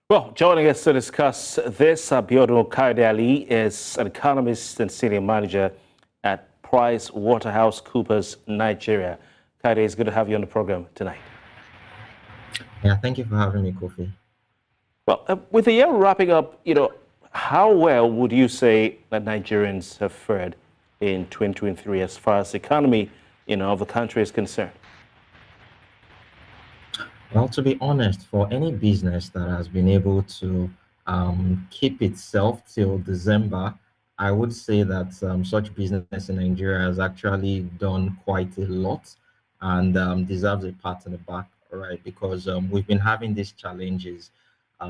Well, joining us to discuss this, Abiodun Kayode is an economist and senior manager at Price Waterhouse Coopers, Nigeria. Kayode, it's good to have you on the program tonight. Yeah, thank you for having me, Kofi. Well, with the year wrapping up, how well would you say that Nigerians have fared in 2023 as far as the economy, of the country is concerned? Well, to be honest, for any business that has been able to keep itself till December, I would say that such business in Nigeria has actually done quite a lot and deserves a pat on the back, right? Because we've been having these challenges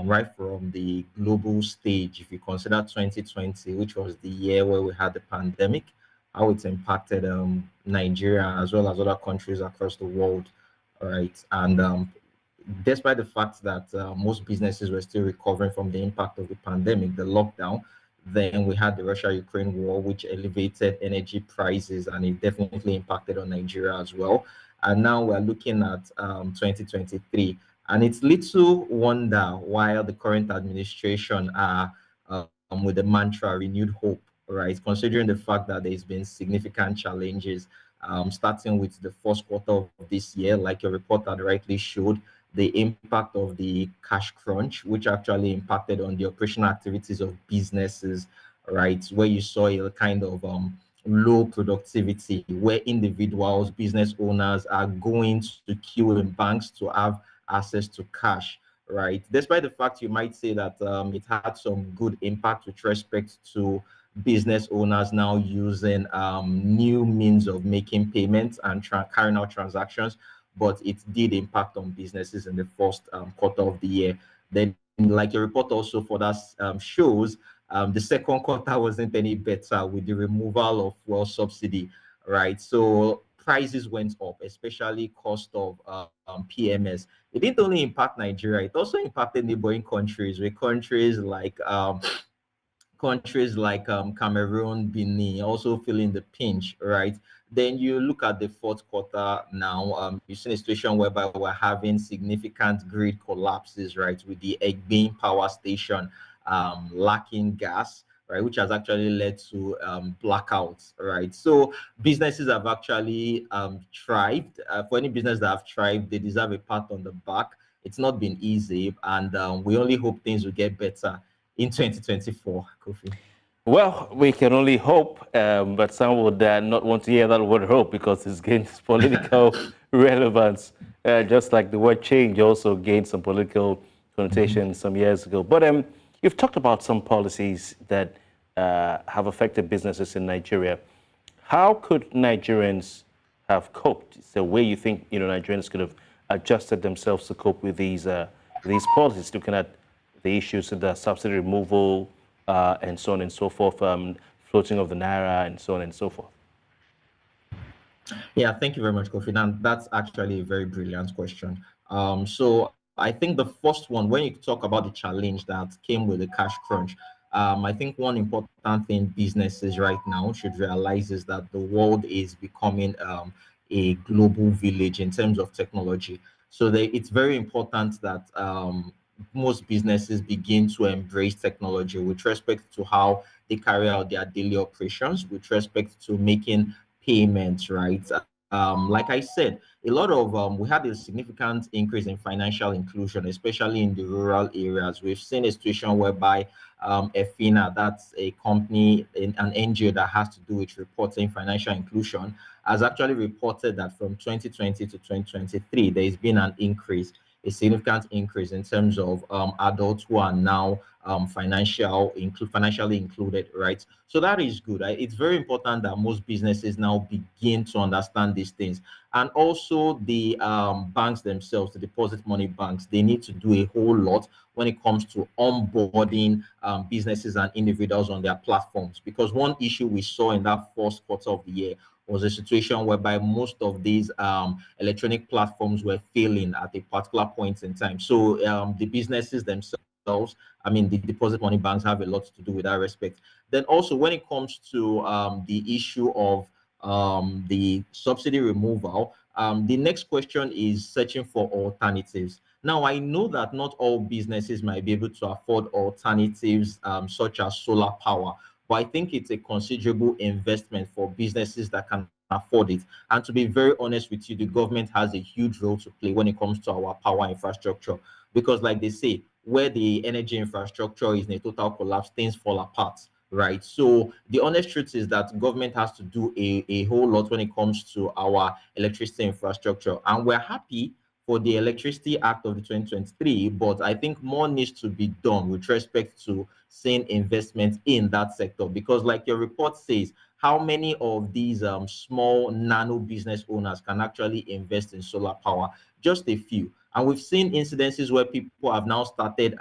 right from the global stage. If you consider 2020, which was the year where we had the pandemic, how it impacted Nigeria as well as other countries across the world, right? And despite the fact that most businesses were still recovering from the impact of the pandemic, the lockdown, then we had the Russia-Ukraine war, which elevated energy prices, and it definitely impacted on Nigeria as well. And now we're looking at 2023, and it's little wonder why the current administration are with the mantra renewed hope, right? Considering the fact that there's been significant challenges, starting with the first quarter of this year, like your report had rightly showed, the impact of the cash crunch, which actually impacted on the operational activities of businesses, right? Where you saw a kind of low productivity, where individuals, business owners are going to queue in banks to have access to cash, right? Despite the fact you might say that it had some good impact with respect to business owners now using new means of making payments and carrying out transactions, but it did impact on businesses in the first quarter of the year. Then, like your report also for that shows, the second quarter wasn't any better with the removal of fuel subsidy, right? So prices went up, especially cost of PMS. It didn't only impact Nigeria; it also impacted neighboring countries, with countries like Cameroon, Benin also feeling the pinch, right? Then you look at the fourth quarter now, you've seen a situation whereby we're having significant grid collapses, right? With the Egbin power station lacking gas, right? Which has actually led to blackouts, right? So businesses have actually thrived. For any business that have thrived, they deserve a pat on the back. It's not been easy, and we only hope things will get better in 2024, Kofi. Well, we can only hope, but some would not want to hear that word hope because it gains political relevance, just like the word change also gained some political connotation some years ago. But you've talked about some policies that have affected businesses in Nigeria. How could Nigerians have coped? Is there a way you think Nigerians could have adjusted themselves to cope with these policies, looking at the issues of the subsidy removal, and so on and so forth, floating of the naira, and so on and so forth? Yeah, thank you very much, Kofi. And that's actually a very brilliant question. So I think the first one, when you talk about the challenge that came with the cash crunch, I think one important thing businesses right now should realize is that the world is becoming a global village in terms of technology. So it's very important that most businesses begin to embrace technology with respect to how they carry out their daily operations, with respect to making payments, right? Like I said, a lot of we had a significant increase in financial inclusion, especially in the rural areas. We've seen a situation whereby EFINA, that's a company, an NGO that has to do with reporting financial inclusion, has actually reported that from 2020 to 2023, there's been an increase, a significant increase in terms of adults who are now financially included, right? So that is good. Right? It's very important that most businesses now begin to understand these things, and also the banks themselves, the deposit money banks, they need to do a whole lot when it comes to onboarding businesses and individuals on their platforms. Because one issue we saw in that first quarter of the year was a situation whereby most of these electronic platforms were failing at a particular point in time. So the businesses themselves, I mean, the deposit money banks have a lot to do with that respect. Then also when it comes to the issue of the subsidy removal, the next question is searching for alternatives. Now, I know that not all businesses might be able to afford alternatives such as solar power, but I think it's a considerable investment for businesses that can afford it. And to be very honest with you, the government has a huge role to play when it comes to our power infrastructure. Because, like they say, where the energy infrastructure is in a total collapse, things fall apart, right? So the honest truth is that government has to do a whole lot when it comes to our electricity infrastructure. And we're happy for the Electricity Act of the 2023, but I think more needs to be done with respect to seeing investment in that sector. Because, like your report says, how many of these small nano business owners can actually invest in solar power? Just a few. And we've seen incidences where people have now started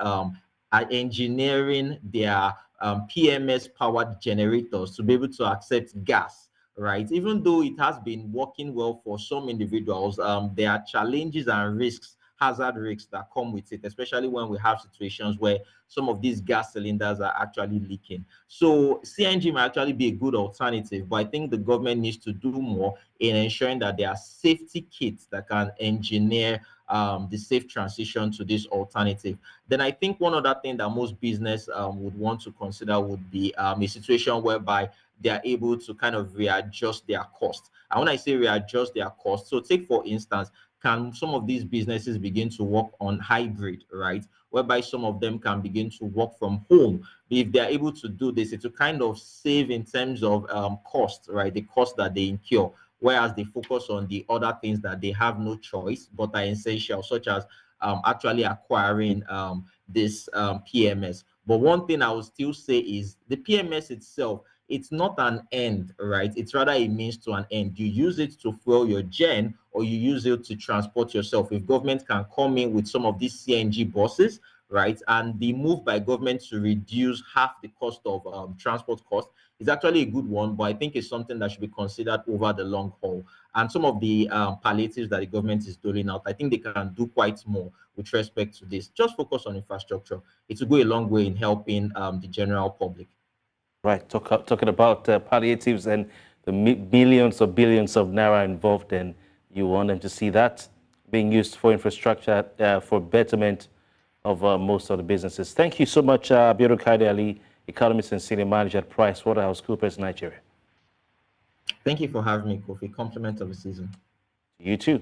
engineering their PMS powered generators to be able to accept gas, right? Even though it has been working well for some individuals, there are challenges and risks, hazard risks that come with it, especially when we have situations where some of these gas cylinders are actually leaking. So CNG might actually be a good alternative, but I think the government needs to do more in ensuring that there are safety kits that can engineer the safe transition to this alternative. Then I think one other thing that most business would want to consider would be a situation whereby they are able to kind of readjust their cost. And when I say readjust their cost, so take for instance, can some of these businesses begin to work on hybrid, right? Whereby some of them can begin to work from home. If they're able to do this, it will kind of save in terms of cost, right? The cost that they incur, whereas they focus on the other things that they have no choice but are essential, such as actually acquiring this PMS. But one thing I would still say is the PMS itself, it's not an end, right? It's rather a means to an end. You use it to fuel your gen, or you use it to transport yourself. If government can come in with some of these CNG buses, right, and the move by government to reduce half the cost of transport cost is actually a good one, but I think it's something that should be considered over the long haul. And some of the palliatives that the government is doling out, I think they can do quite more with respect to this. Just focus on infrastructure. It will go a long way in helping the general public. Right, talking about palliatives and the millions or billions of naira involved, and you want them to see that being used for infrastructure, for betterment of most of the businesses. Thank you so much, Abiodun Kayode Alli, economist and senior manager at PricewaterhouseCoopers, Nigeria. Thank you for having me, Kofi. Compliment of the season. You too.